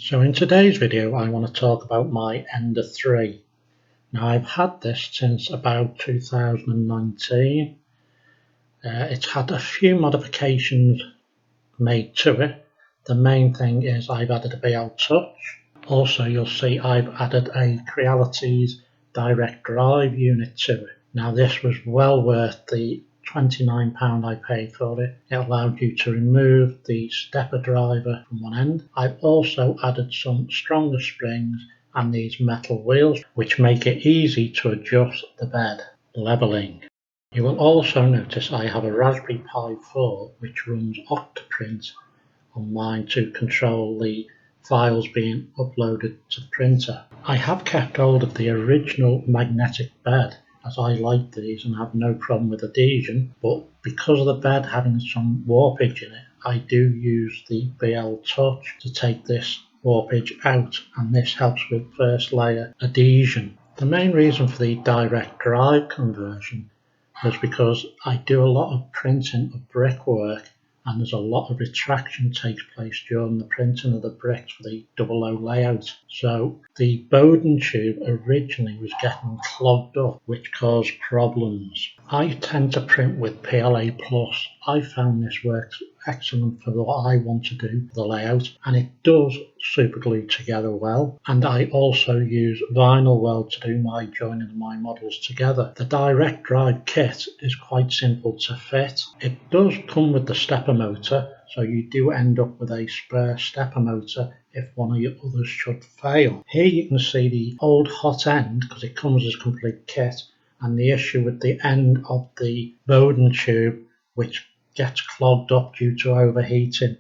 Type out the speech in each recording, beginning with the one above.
So in today's video I want to talk about my Ender 3. Now I've had this since about 2019. It's had a few modifications made to it. The main thing is I've added a BL Touch. Also you'll see I've added a Creality's direct drive unit to it. Now this was well worth the £29 I paid for it. It allowed you to remove the stepper driver from one end. I've also added some stronger springs and these metal wheels which make it easy to adjust the bed leveling. You will also notice I have a Raspberry Pi 4 which runs Octoprint on mine to control the files being uploaded to the printer. I have kept hold of the original magnetic bed as I like these and have no problem with adhesion, but because of the bed having some warpage in it, I do use the BL Touch to take this warpage out, and this helps with first layer adhesion. The main reason for the direct drive conversion was because I do a lot of printing of brickwork, and there's a lot of retraction takes place during the printing of the bricks for the 00 layout. So the Bowden tube originally was getting clogged up, which caused problems. I tend to print with PLA+. I found this works excellent for what I want to do for the layout, and it does super glue together well. And I also use vinyl weld to do my joining of my models together. The direct drive kit is quite simple to fit. It does come with the stepper motor, so you do end up with a spare stepper motor if one of your others should fail. Here you can see the old hot end because it comes as a complete kit, and the issue with the end of the Bowden tube which gets clogged up due to overheating.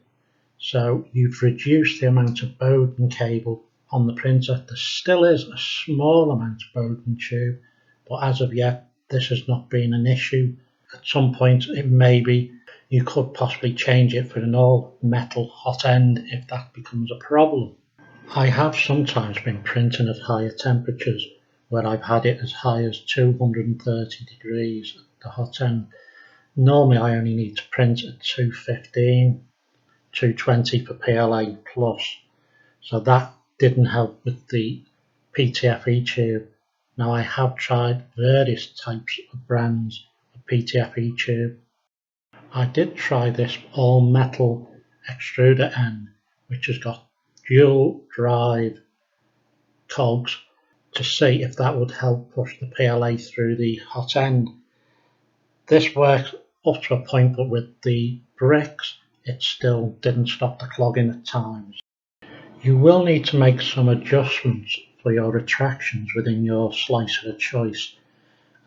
So you've reduced the amount of Bowden cable on the printer. There still is a small amount of Bowden tube, but as of yet this has not been an issue. At some point it may be. You could possibly change it for an all metal hot end if that becomes a problem. I have sometimes been printing at higher temperatures where I've had it as high as 230 degrees at the hot end. Normally I only need to print at 215, 220 for PLA+, so that didn't help with the PTFE tube. Now I have tried various types of brands of PTFE tube. I did try this all metal extruder end which has got dual drive cogs to see if that would help push the PLA through the hot end. This works up to a point, but with the bricks it still didn't stop the clogging at times. You will need to make some adjustments for your retractions within your slicer of choice,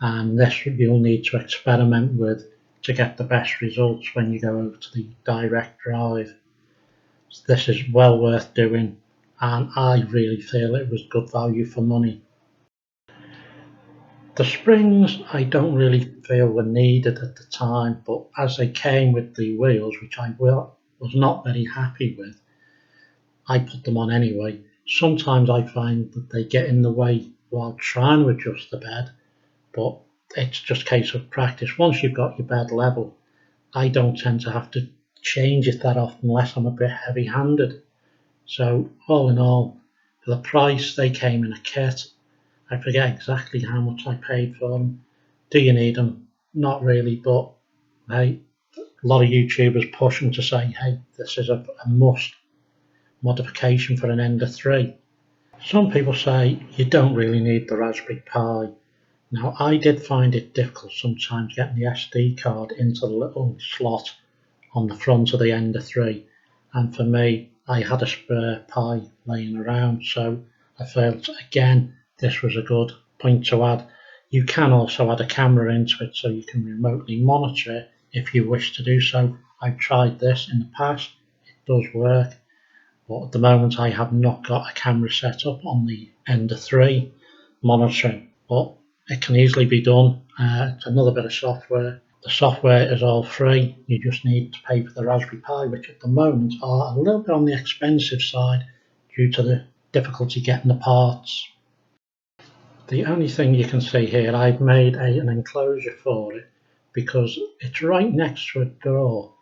and this you'll need to experiment with to get the best results when you go over to the direct drive. This is well worth doing, and I really feel it was good value for money. The springs I don't really feel were needed at the time, but as they came with the wheels, which I was not very happy with, I put them on anyway. Sometimes I find that they get in the way while trying to adjust the bed, but it's just a case of practice. Once you've got your bed level, I don't tend to have to change it that often unless I'm a bit heavy-handed. So all in all, for the price they came in a kit. I forget exactly how much I paid for them. Do you need them? Not really, but hey, a lot of YouTubers push them to say, hey, this is a must modification for an Ender 3. Some people say you don't really need the Raspberry Pi. Now I did find it difficult sometimes getting the SD card into the little slot on the front of the Ender 3, and for me I had a spare Pi laying around, so I felt again this was a good point to add. You can also add a camera into it so you can remotely monitor it if you wish to do so. I've tried this in the past, it does work, but at the moment I have not got a camera set up on the Ender 3 monitoring, but it can easily be done. It's another bit of software. The software is all free, you just need to pay for the Raspberry Pi, which at the moment are a little bit on the expensive side due to the difficulty getting the parts. The only thing you can see here, I've made an enclosure for it because it's right next to a door,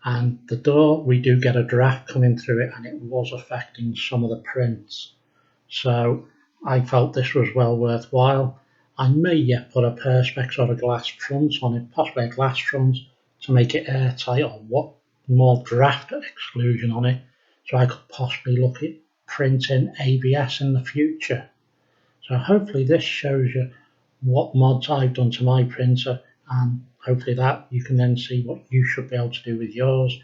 and the door, we do get a draft coming through it, and it was affecting some of the prints. So I felt this was well worthwhile. I may yet put a perspex or a glass front on it, possibly a glass front, to make it airtight, or what more draft exclusion on it, so I could possibly look at printing ABS in the future. So hopefully this shows you what mods I've done to my printer, and hopefully that you can then see what you should be able to do with yours.